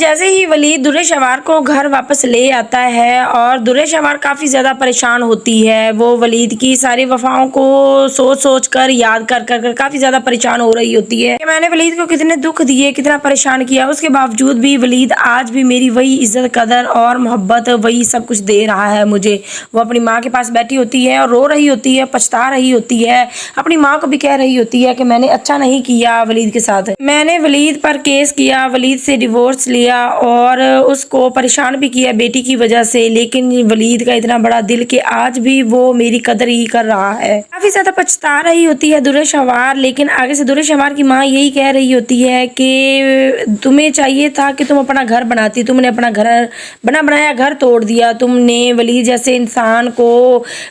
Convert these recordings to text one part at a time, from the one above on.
جیسے ہی ولید درِ شوار کو گھر واپس لے آتا ہے اور درِ شوار کافی زیادہ پریشان ہوتی ہے. وہ ولید کی ساری وفاؤں کو سوچ کر یاد کر کافی زیادہ پریشان ہو رہی ہوتی ہے کہ میں نے ولید کو کتنے دکھ دیے, کتنا پریشان کیا, اس کے باوجود بھی ولید آج بھی میری وہی عزت قدر اور محبت, وہی سب کچھ دے رہا ہے مجھے. وہ اپنی ماں کے پاس بیٹھی ہوتی ہے اور رو رہی ہوتی ہے, پچھتا رہی ہوتی ہے, اپنی ماں کو بھی کہہ رہی ہوتی ہے کہ میں نے اچھا نہیں کیا ولید کے ساتھ, میں نے ولید پر کیس کیا, ولید سے ڈیورس لیا اور اس کو پریشان بھی کیا بیٹی کی وجہ سے, لیکن ولید کا اتنا بڑا دل کہ آج بھی وہ میری قدر ہی کر رہا ہے. کافی زیادہ پچھتا رہی ہوتی ہے درِ شوار, لیکن آگے سے درِ شوار کی ماں یہی کہہ رہی ہوتی ہے کہ تمہیں چاہیے تھا کہ تم اپنا گھر بناتی, تم نے اپنا گھر بنایا گھر توڑ دیا, تم نے ولید جیسے انسان کو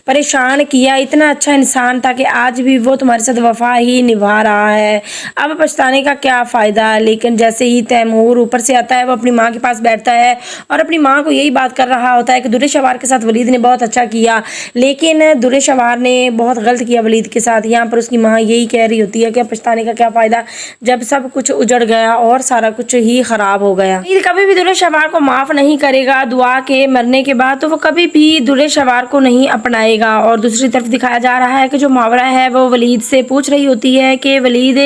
پریشان کیا, اتنا اچھا انسان تھا کہ آج بھی وہ تمہارے ساتھ وفا ہی نبھا رہا ہے, اب پچھتانے کا کیا فائدہ. لیکن جیسے ہی تیمور اوپر سے آتا ہے وہ اپنی ماں کے پاس بیٹھتا ہے اور اپنی ماں کو یہی بات کر رہا ہوتا ہے کہ درِ شوار کے ساتھ ولید نے بہت اچھا کیا, لیکن درِ شوار نے بہت غلط کیا ولید کے ساتھ. یہاں پر اس کی ماں یہی کہہ رہی ہوتی ہے کہ پچھتانے کا کیا فائدہ جب سب کچھ اجڑ گیا اور سارا کچھ ہی خراب ہو گیا. ولید کبھی بھی درِ شوار کو معاف نہیں کرے گا دعا کے مرنے کے بعد, تو وہ کبھی بھی درِ شوار کو نہیں اپنائے گا. اور دوسری طرف دکھایا جا رہا ہے کہ جو محاورہ ہے وہ ولید سے پوچھ رہی ہوتی ہے کہ ولید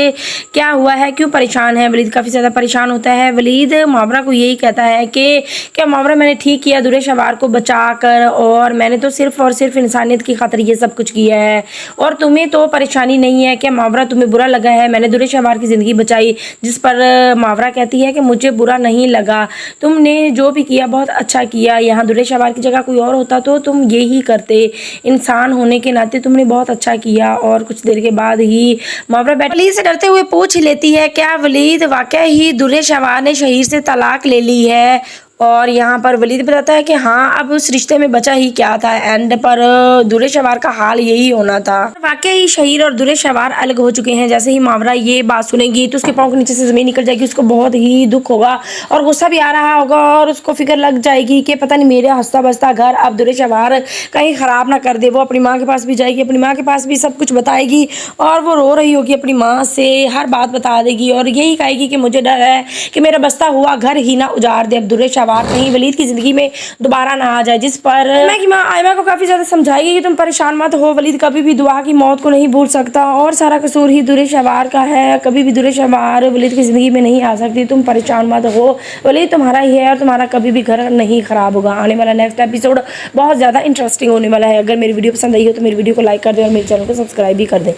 کیا ہوا ہے, کیوں پریشان ہے. ولید کافی زیادہ پریشان ہوتا ہے. ولید محاورہ کو یہی کہتا ہے کہ کیا محاورہ میں نے ٹھیک کیا درِ شوار کو بچا کر, اور میں نے تو صرف اور صرف انسانیت کی خاطر یہ سب کچھ کیا ہے, اور تمہیں تو پریشانی نہیں ہے. کیا محاورہ تمہیں برا لگا ہے میں نے درِ شوار کی زندگی بچائی, جس پر محاورہ کہتی ہے کہ مجھے برا نہیں لگا, تم نے جو بھی کیا بہت اچھا کیا. یہاں درِ شوار کی جگہ کوئی اور ہوتا تو تم یہی کرتے, انسان ہونے کے ناطے تم نے بہت اچھا کیا. اور کچھ دیر کے بعد ہی محاورہ ولید سے ڈرتے ہوئے پوچھ لیتی ہے کیا ولید واقعہ ہی درِ شوار نے شہیر سے طلاق لے لی ہے. اور یہاں پر ولید بتاتا ہے کہ ہاں اب اس رشتے میں بچا ہی کیا تھا, اینڈ پر درِ شوار کا حال یہی ہونا تھا. واقعی شہیر اور درِ شوار الگ ہو چکے ہیں. جیسے ہی محاورہ یہ بات سنے گی تو اس کے پاؤں کے نیچے سے زمین نکل جائے گی, اس کو بہت ہی دکھ ہوگا اور غصہ بھی آ رہا ہوگا, اور اس کو فکر لگ جائے گی کہ پتہ نہیں میرا ہنستا بستا گھر اب درِ شوار کہیں خراب نہ کر دے. وہ اپنی ماں کے پاس بھی جائے گی, اپنی ماں کے پاس بھی سب کچھ بتائے گی, اور وہ رو رہی ہوگی اپنی ماں سے ہر بات بتا دے گی, اور یہی کہے گی کہ مجھے ڈر ہے کہ میرا بستا ہوا گھر ہی نہ اجاڑ دے اب درِ شوار, کہیں ولید کی زندگی میں دوبارہ نہ آ جائے. جس پر میں کی ماں آئمہ کو کافی زیادہ سمجھائے گی کہ تم پریشان مت ہو, ولید کبھی بھی دعا کی موت کو نہیں بھول سکتا, اور سارا قصور ہی درِ شوار کا ہے. کبھی بھی درِ شوار ولید کی زندگی میں نہیں آ سکتی, تم پریشان مت ہو, ولید تمہارا ہی ہے اور تمہارا کبھی بھی گھر نہیں خراب ہوگا. آنے والا نیکسٹ ایپیسوڈ بہت زیادہ انٹرسٹنگ ہونے والا ہے. اگر میری ویڈیو پسند آئی ہو تو میری ویڈیو کو لائک کر دیں اور میرے چینل کو سبسکرائب بھی کر دیں.